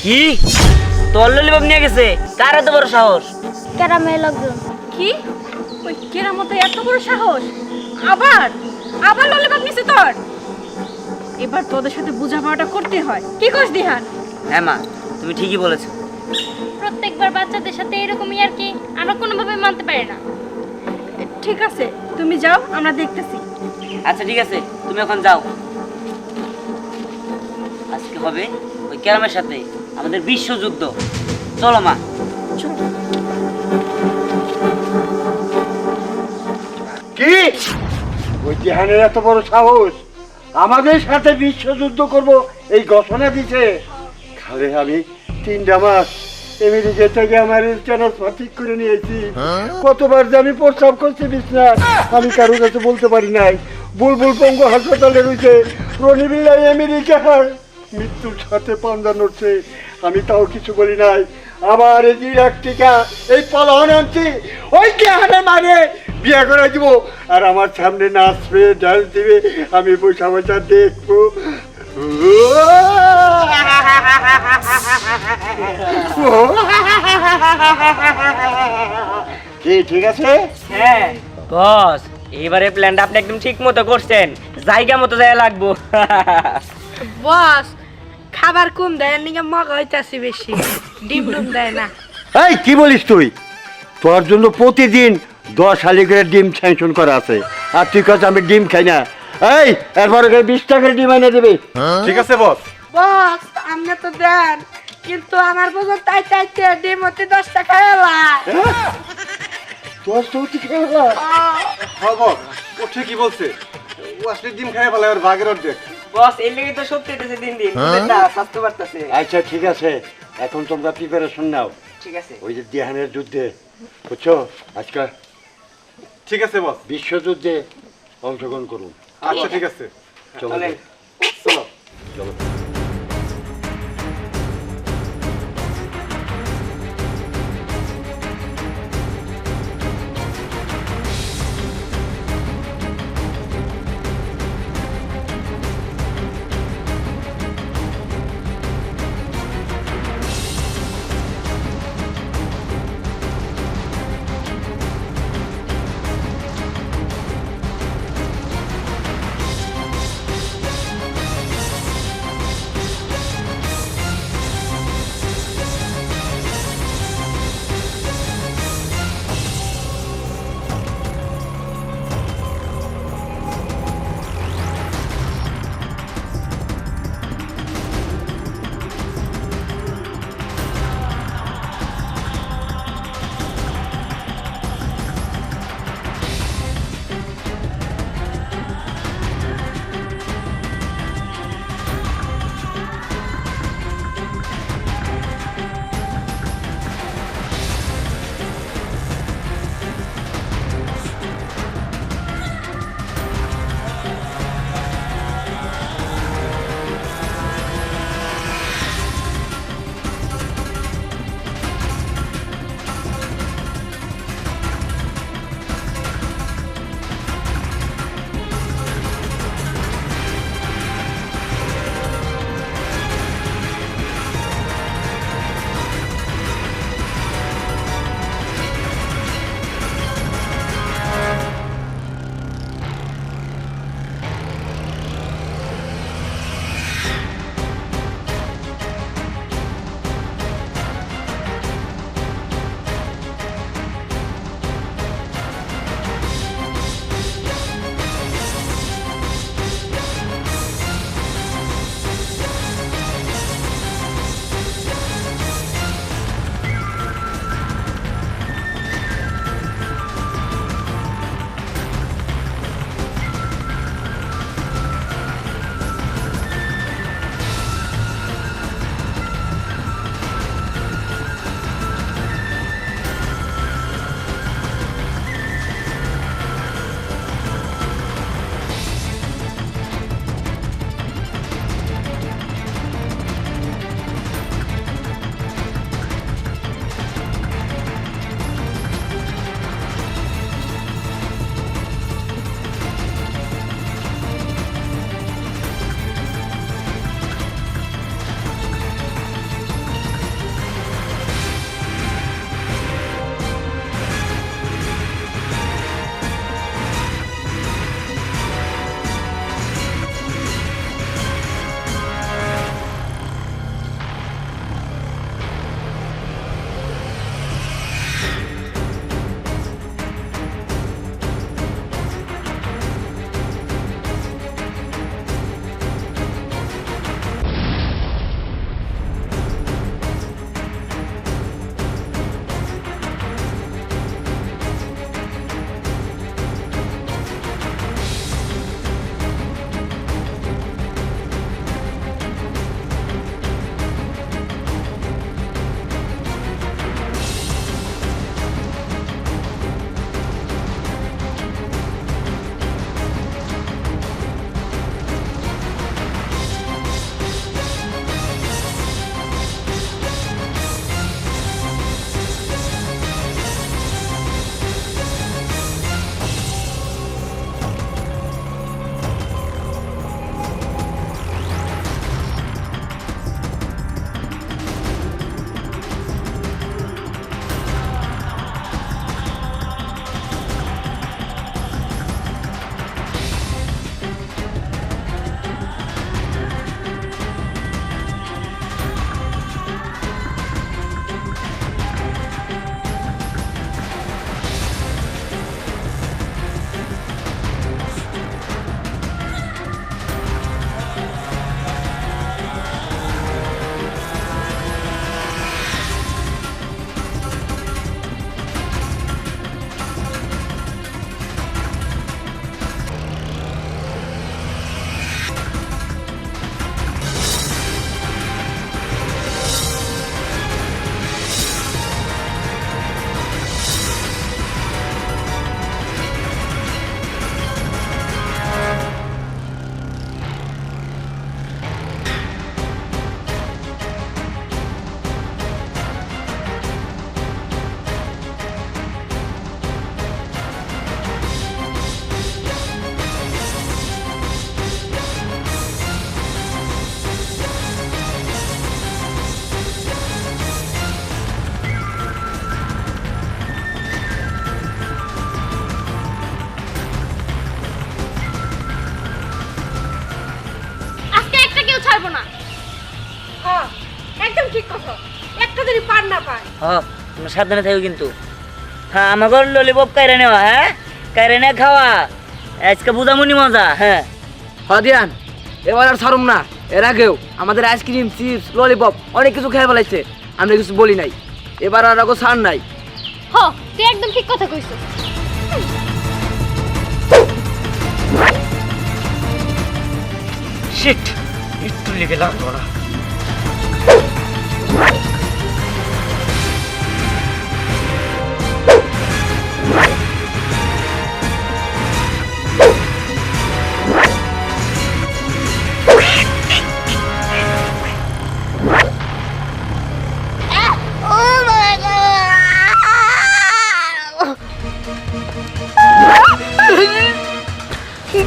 কি তোর ললিপপ নিয়ে গেছে? কার এত বড় সাহস? গ্রামের লোকজন। কি ওই কেরামতে এত বড় সাহস? আবার আবার ললিপপ নিছে তোর? এবার তোদের সাথে বোঝাপড়াটা করতে হয়। কি কস দিহান? হ্যাঁ মা, তুমি ঠিকই বলেছো। প্রত্যেকবার বাচ্চাদের সাথে এরকমই আর কি, আমরা কোনোভাবে মানতে পারি না। ঠিক আছে, তুমি যাও, আমরা দেখতেছি। আচ্ছা ঠিক আছে, তুমি এখন যাও। আজকে হবে ওই ক্যারামের সাথে আমাদের বিশ্বযুদ্ধ। চলো মা। কি ওই জেহানের এত বড় সাহস আমাদের সাথে বিশ্বযুদ্ধ করব এই ঘোষণা দিছে? খালে আমি 3 মাস আমেরিকা থেকে আমার ট্রান্সফার ঠিক করে নিয়েছি। কতবার যে আমি প্রস্তাব করছি বিছনা, আমি কারোর কাছে বলতে পারি নাই। বুলবুল পঙ্গু হাসপাতালে রয়েছে, রনিবিলাই আমেরিকার মৃত্যুর সাথে পাঞ্জা নড়ছে, আমি তাও কিছু বলি নাই। আবার এই ইরাক টিকা এই পলায়ন আনছি, ওই জেহানে মানে বিয়ে করে দিব আর আমার সামনে নাচবে ডান্স দিবে, আমি বসা বসা দেখবো। কি ঠিক আছে? হ্যাঁ বস, এবারে প্ল্যানটা আপনি একদম ঠিক মতো করছেন, জায়গা মতো জায়গা লাগবো। বস, খাবার কম দেয় নিকে মগা হইতাছে বেশি, ডিম ডুম দেয় না। এই কি বলিস তুই? তোর জন্য প্রতিদিন 10 হালি করে ডিম স্যাংশন করা আছে, আর তুই কাছে আমি ডিম খাই না। এই এরপরে 20 টাকার ডিম এনে দেবে। ঠিক আছে বস। বস, আপনি তো দেন, কিন্তু আমার বোঝা তাই তাইতে ডিম হতে 10 টাকা এলাই। তোর সৌতি খেলা হ্যাঁ বস, ও ঠিকই বলছে। ও আসলে ডিম খাই ফেলে আর ভাগের অর্ধেক। বস, এর লেগে তো সত্যি হইতেছে দিন দিন, স্বাস্থ্য বাড়তেছে। আচ্ছা ঠিক আছে, এখন তোমরা প্রিপারেশন নাও ঠিক আছে। ওই যে দিহানের যুদ্ধে, বুঝছো? আজকে ঠিক আছে বস। বিশ্বযুদ্ধে অংশগ্রহণ করুন। আচ্ছা ঠিক আছে, চলো চলেন। চলো। চলো। হ্যাঁ তোমরা সাবধানে থাকো কিন্তু। হ্যাঁ আমাকে ললিপপ কাইরে নেওয়া, হ্যাঁ কাইরে নিয়ে খাওয়া, আজকে বুঝামুনি মজা। হ্যাঁ হদিয়ান এবার আর ছাড়ুম না। এর আগেও আমাদের আইসক্রিম চিপস ললিপপ অনেক কিছু খেয়ে ফেলাইছে, আমরা কিছু বলি নাই। এবার আর আগো ছাড় নাই। হ তুই একদম ঠিক কথা কইছিস। শিট, একটু লেগে লাগলো না।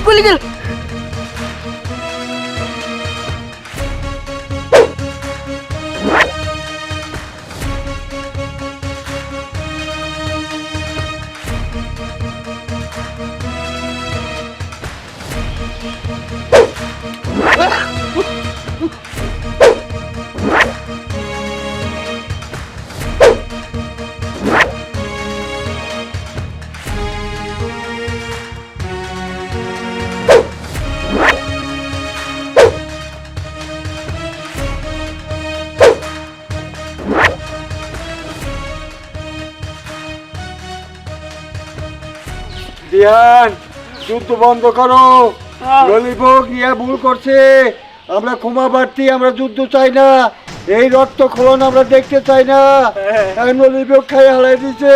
বলি গেল দিয়ান, যুদ্ধ বন্ধ করো। ললিপপ নিয়ে ভুল করছে, আমরা ক্ষমা প্রার্থী, আমরা যুদ্ধ চাই না, এই রক্তক্ষরণ আমরা দেখতে চাই না। ললিপপ খাই হালাই দিছে,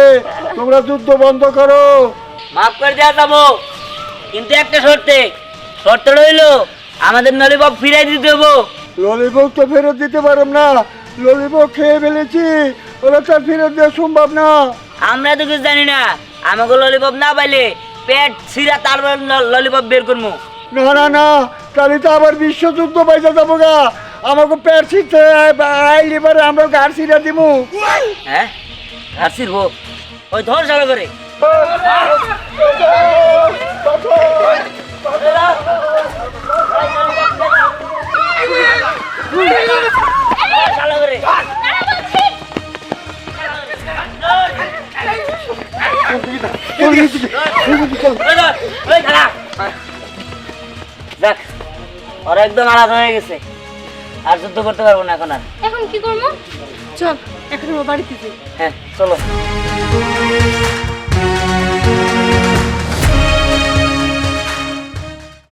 তোমরা যুদ্ধ বন্ধ করো। মাফ করে দেওয়া যাবো, কিন্তু একটা শর্তে। শর্ত রইলো আমাদের ললিপপ ফিরাই দিতে দেবো। ললিপপ তো ফেরত দিতে পারব না, ললিপপ খেয়ে ফেলেছি, ওরা তো ফেরত দেওয়া সম্ভব না। আমরা তো কিছু জানি না, আমাকে ললিপপ না পাইলে পেট ছিঁড়া তারপর ললিপপ বের করবো। না না না, তাহলে তো আবার বিশ্বযুদ্ধ পাইতে যাবো গা। আমাকে পেট ছিঁড়তে আইলে এবারে আমরা গাড় ছিঁড়া দিব। হ্যাঁ আর ছিড়বো, ওই ধর চালু করে চালু করে। দেখ ওরা একদম আলাদা হয়ে গেছে, আর যুদ্ধ করতে পারবো না এখন আর। এখন কি করবো? চল এখন আমার বাড়িতে যাই। হ্যাঁ চলো।